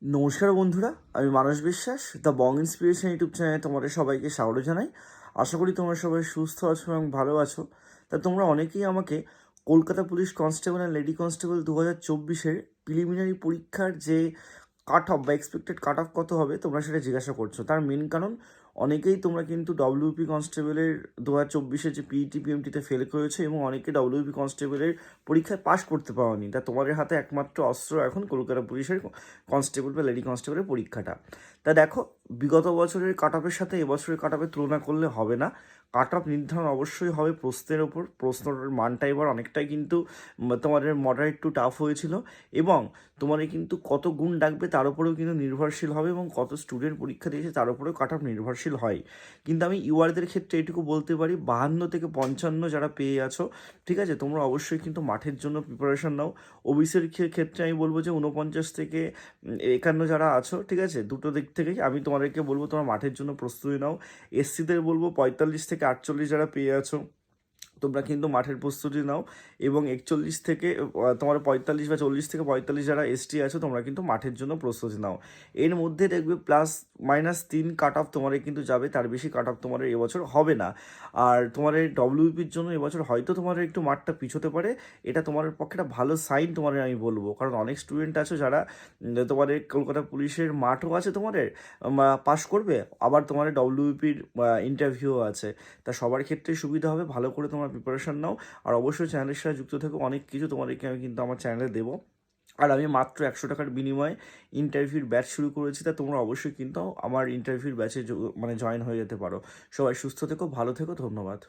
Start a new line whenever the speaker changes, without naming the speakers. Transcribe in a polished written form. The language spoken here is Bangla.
নমস্কার বন্ধুরা, আমি মানস বিশ্বাস, দ্য বং ইন্সপিরেশন ইউটিউব চ্যানেলে তোমাদের সবাইকে স্বাগত জানাই। আশা করি তোমরা সবাই সুস্থ আছো এবং ভালো আছো। তা তোমরা অনেকেই আমাকে Kolkata police constable and lady constable 2024-এর প্রিলিমিনারি পরীক্ষার যে কাট অফ বা এক্সপেক্টেড কাট অফ কত হবে তোমরা সেটা জিজ্ঞাসা করছো। তার মেন কারণ অনেকেই তোমরা কিন্তু ডব্লিউপি কনস্টেবলের 2024-এর যে পিইটি পিএমটিতে ফেল করেছো এবং অনেকে ডব্লিউপি কনস্টেবলের পরীক্ষায় পাশ করতে পারোনি। তা তোমাদের হাতে একমাত্র অস্ত্র এখন কলকাতা পুলিশের কনস্টেবল বা লেডি কনস্টেবলের পরীক্ষাটা। তা দেখো, বিগত বছরের কাট অফের সাথে এবছরের কাট অফের তুলনা করলে হবে না। কাট অফ নির্ধারণ অবশ্যই হবে প্রশ্নের ওপর। প্রশ্নের মানটা এবার অনেকটাই কিন্তু তোমাদের মডারেট টু টাফ হয়েছিল এবং তোমাদের কিন্তু কত গুণ ডাকবে তার উপরেও কিন্তু নির্ভরশীল হবে এবং কত স্টুডেন্ট পরীক্ষা দিয়েছে তার উপরেও কাট অফ নির্ভরশীল হয়। কিন্তু আমি ইউআরদের ক্ষেত্রে এটুকু বলতে পারি, 52 থেকে 55 যারা পেয়ে আছো, ঠিক আছে, তোমরা অবশ্যই কিন্তু মাঠের জন্য প্রিপারেশন নাও। ওবিসির ক্ষেত্রে আমি বলবো যে 49 থেকে 51 যারা আছো, ঠিক আছে, দুটো দিক থেকেই আমি তোমাদেরকে বলবো তোমরা মাঠের জন্য প্রস্তুতি নাও। এসসিদের বলবো 45 থেকে 48 যারা পেয়ে আছো, তোমরা কিন্তু মাঠের প্রস্তুতি নাও। এবং 41 থেকে তোমার 45 বা 40 থেকে 45 যারা এসটি আছো, তোমরা কিন্তু মাঠের জন্য প্রস্তুতি নাও। এর মধ্যে দেখবে +-3 কাট অফ তোমার কিন্তু যাবে, তার বেশি কাট অফ তোমার এবছর হবে না। আর তোমার ডব্লিউপির জন্য এবছর হয়তো তোমার একটু মাঠটা পিছোতে পারে, এটা তোমার পক্ষে একটা ভালো সাইন তোমার আমি বলবো। কারণ অনেক স্টুডেন্ট আছো যারা তোমাদের কলকাতা পুলিশের মাঠও আছে তোমাদের, পাস করবে, আবার তোমার ডব্লিউপির ইন্টারভিউ আছে। তা সবার ক্ষেত্রে সুবিধা হবে, ভালো করে তোমরা প্রিপারেশন নাও। আর অবশ্যই চ্যানেলের সাথে যুক্ত থেকো, অনেক কিছু তোমাদেরকে আমি কিন্তু আমার চ্যানেলে দেবো। আর আমি মাত্র 100 টাকার বিনিময়ে ইন্টারভিউর ব্যাচ শুরু করেছি। তা তোমরা অবশ্যই কিন্তু আমার ইন্টারভিউর ব্যাচে জয়েন হয়ে যেতে পারো। সবাই সুস্থ থেকো, ভালো থেকো, ধন্যবাদ।